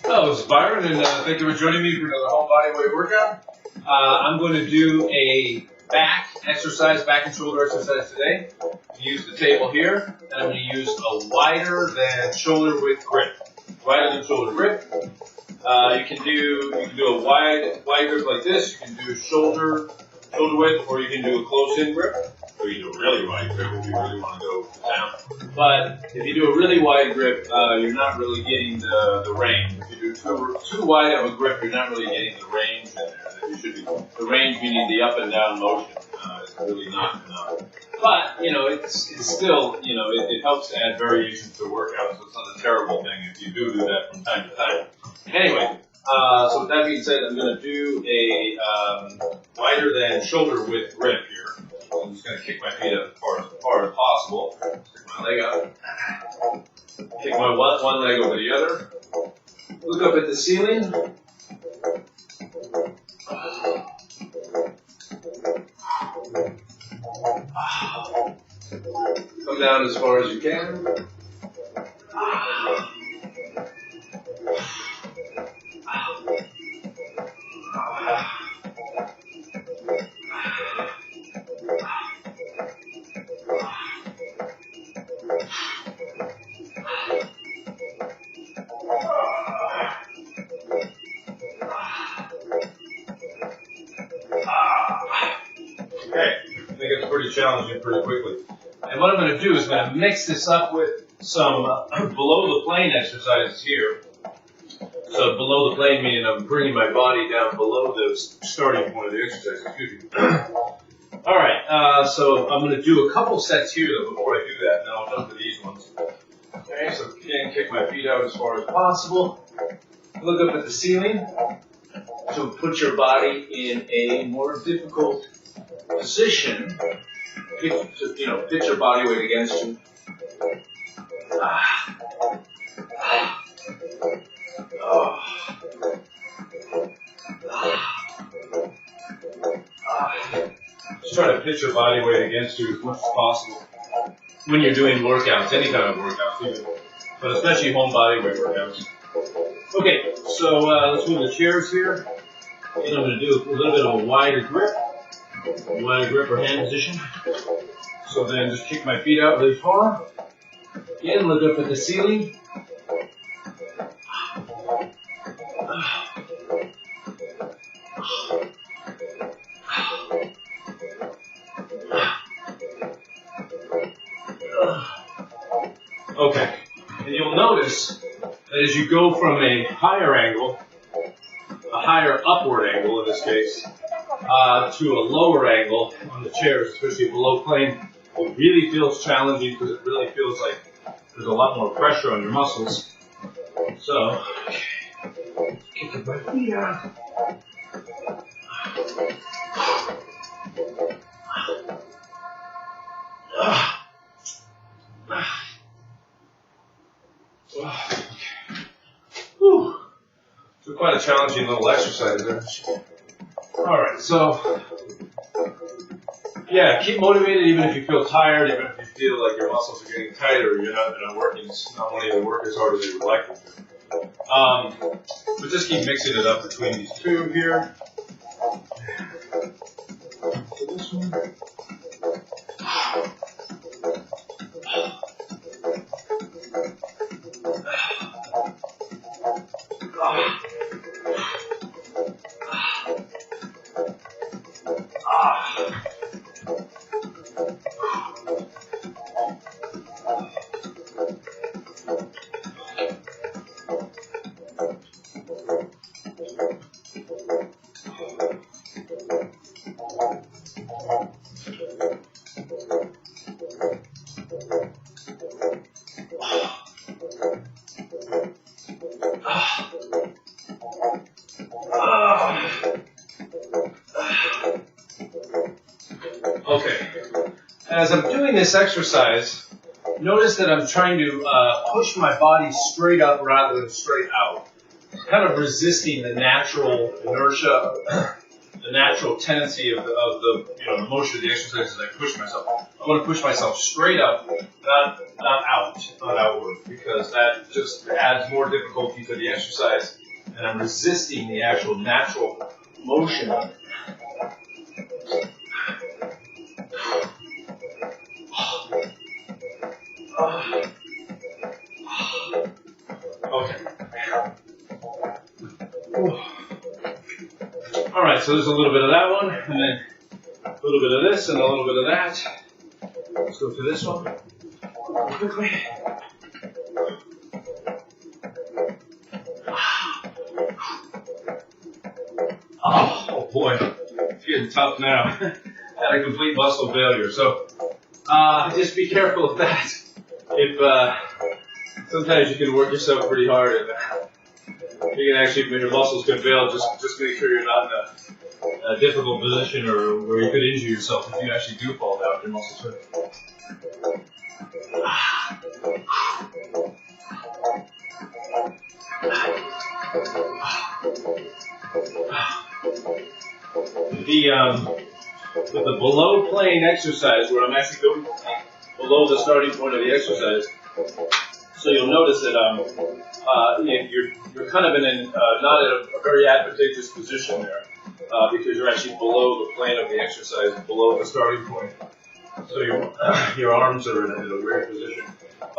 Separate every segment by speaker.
Speaker 1: Hello, this is Byron, and thank you for joining me for another whole body weight workout. I'm going to do a back and shoulder exercise today. Use the table here, and I'm going to use a wider than shoulder width grip. Wider than shoulder grip. You can do a wide grip like this. You can do shoulder width, or you can do a close-in grip, or you can do a really wide grip if you really want to go down. But if you do a really wide grip, you're not really getting the range. If you do too wide of a grip, you're not really getting the range in there that you should be. The range meaning the up and down motion is really not enough. But it's still it helps to add variation to the workout, so it's not a terrible thing if you do that from time to time. Anyway, so with that being said, I'm going to do a wider than shoulder width grip here. I'm just going to kick my feet up as far as possible. Stick my leg out. Kick my one leg over the other. Look up at the ceiling. Come down as far as you can. Okay, I think it's pretty challenging pretty quickly. And what I'm going to do is I'm going to mix this up with some below the plane exercises here. So below the plane meaning I'm bringing my body down below the starting point of the exercise. Excuse me. All right, so I'm going to do a couple sets here though before I do that, and then I'll jump to these ones. Okay, so again, kick my feet out as far as possible. Look up at the ceiling. So put your body in a more difficult position. Pitch your body weight against you. Just try to pitch your body weight against you as much as possible when you're doing workouts, any kind of workouts, even, but especially home body weight workouts. Okay, so let's move the chairs here. And I'm going to do a little bit of a wider grip or hand position. So then just kick my feet out really far. Again, look up at the ceiling. Okay, and you'll notice that as you go from a higher angle, a higher upward angle in this case, to a lower angle on the chairs, especially below plane, it really feels challenging because it really feels like there's a lot more pressure on your muscles. So, kick my feet out. Whew. So quite a challenging little exercise there. Alright, so yeah, keep motivated even if you feel tired, even if you feel like your muscles are getting tighter, you're not working, not wanting to work as hard as you would like to. But just keep mixing it up between these two here. So this one. Okay, as I'm doing this exercise, notice that I'm trying to push my body straight up rather than straight out, kind of resisting the natural inertia, the the natural tendency of the motion of the exercise is I push myself. I want to push myself straight up, not outward, because that just adds more difficulty to the exercise, and I'm resisting the actual natural motion of it. Okay. All right, so there's a little bit of that one, and then a little bit of this, and a little bit of that. Let's go to this one quickly. Oh boy, it's getting tough now. Had a complete muscle failure, so just be careful of that. If sometimes you can work yourself pretty hard, and you can actually, when your muscles can fail, just make sure you're not in a difficult position or where you could injure yourself if you actually do fall down. Your muscles hurt. With the below plane exercise, where I'm actually going below the starting point of the exercise, so you'll notice that you're kind of in not in a very advantageous position there, because you're actually below the plane of the exercise, below the starting point. So your arms are in a weird position.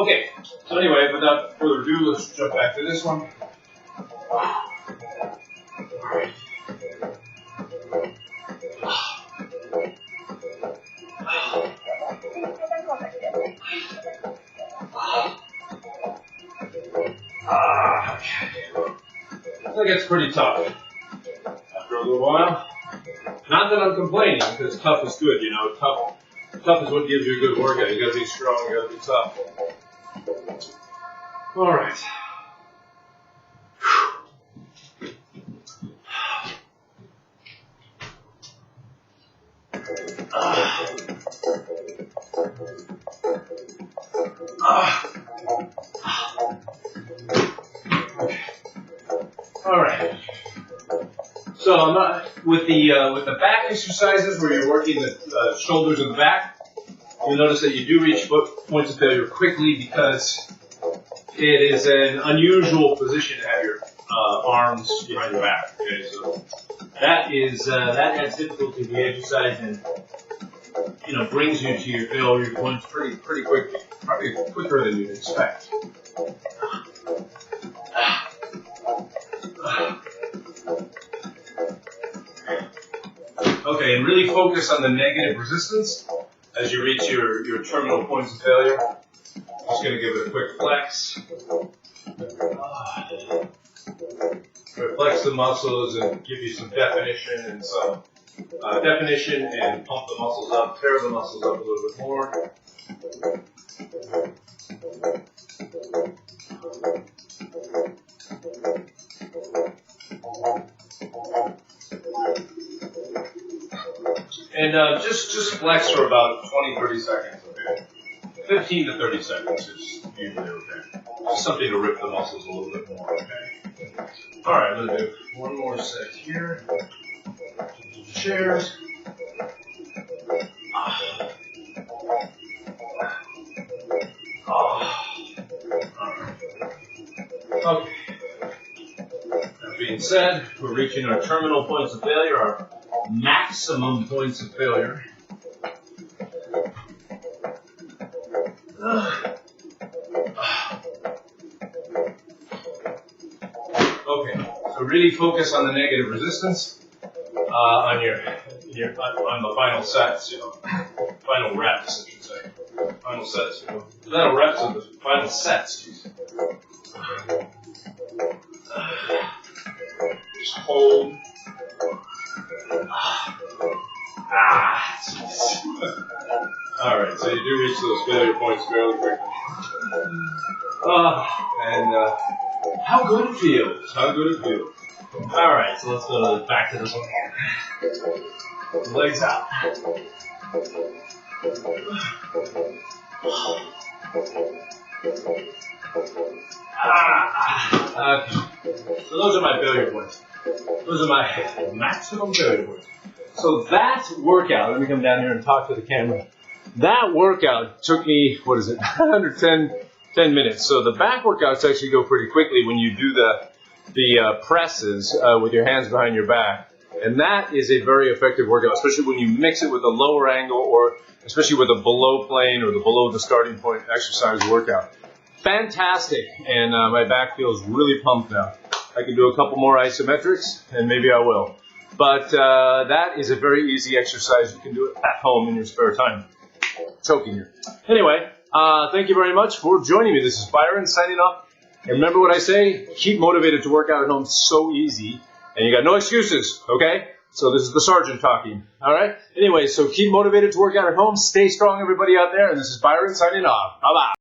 Speaker 1: Okay, so anyway, without further ado, let's jump back to this one. I think it's pretty tough after a little while. Not that I'm complaining, because tough is good, you know. Tough is what gives you a good workout. You gotta be strong, you gotta be tough. All right. All right. So I'm not with the back exercises where you're working the shoulders and the back. You'll notice that you do reach points of failure quickly because it is an unusual position to have your arms behind your back. Okay, so that adds difficulty to the exercise and brings you to your failure points pretty quickly, probably quicker than you'd expect. Okay, and really focus on the negative resistance as you reach your terminal points of failure. Just going to give it a quick flex. Flex the muscles and give you some definition and pump the muscles up, tear the muscles up a little bit more. And just flex for about 20-30 seconds, okay? 15 to 30 seconds is usually okay. Just something to rip the muscles a little bit more, okay? All right, I'm going to do one more set here. Chairs. Okay. That being said, we're reaching our terminal points of failure, our maximum points of failure. Okay, so really focus on the negative resistance on the final sets, final reps, I should say. Final sets, Final reps of the final sets. Just hold. All right, so you do reach those failure points fairly quickly. How good it feels. How good it feels. All right, so let's go back to this one. Legs out. Okay. So those are my failure points. Those are my maximum territories. So that workout, let me come down here and talk to the camera. That workout took me, 10 minutes. So the back workouts actually go pretty quickly when you do the presses with your hands behind your back. And that is a very effective workout, especially when you mix it with a lower angle or especially with a below plane or the below the starting point exercise workout. Fantastic. And my back feels really pumped now. I can do a couple more isometrics, and maybe I will. But that is a very easy exercise. You can do it at home in your spare time. Choking you. Anyway, thank you very much for joining me. This is Byron signing off. And remember what I say, keep motivated to work out at home. It's so easy. And you got no excuses, okay? So this is the sergeant talking, all right? Anyway, so keep motivated to work out at home. Stay strong, everybody out there. And this is Byron signing off. Bye-bye.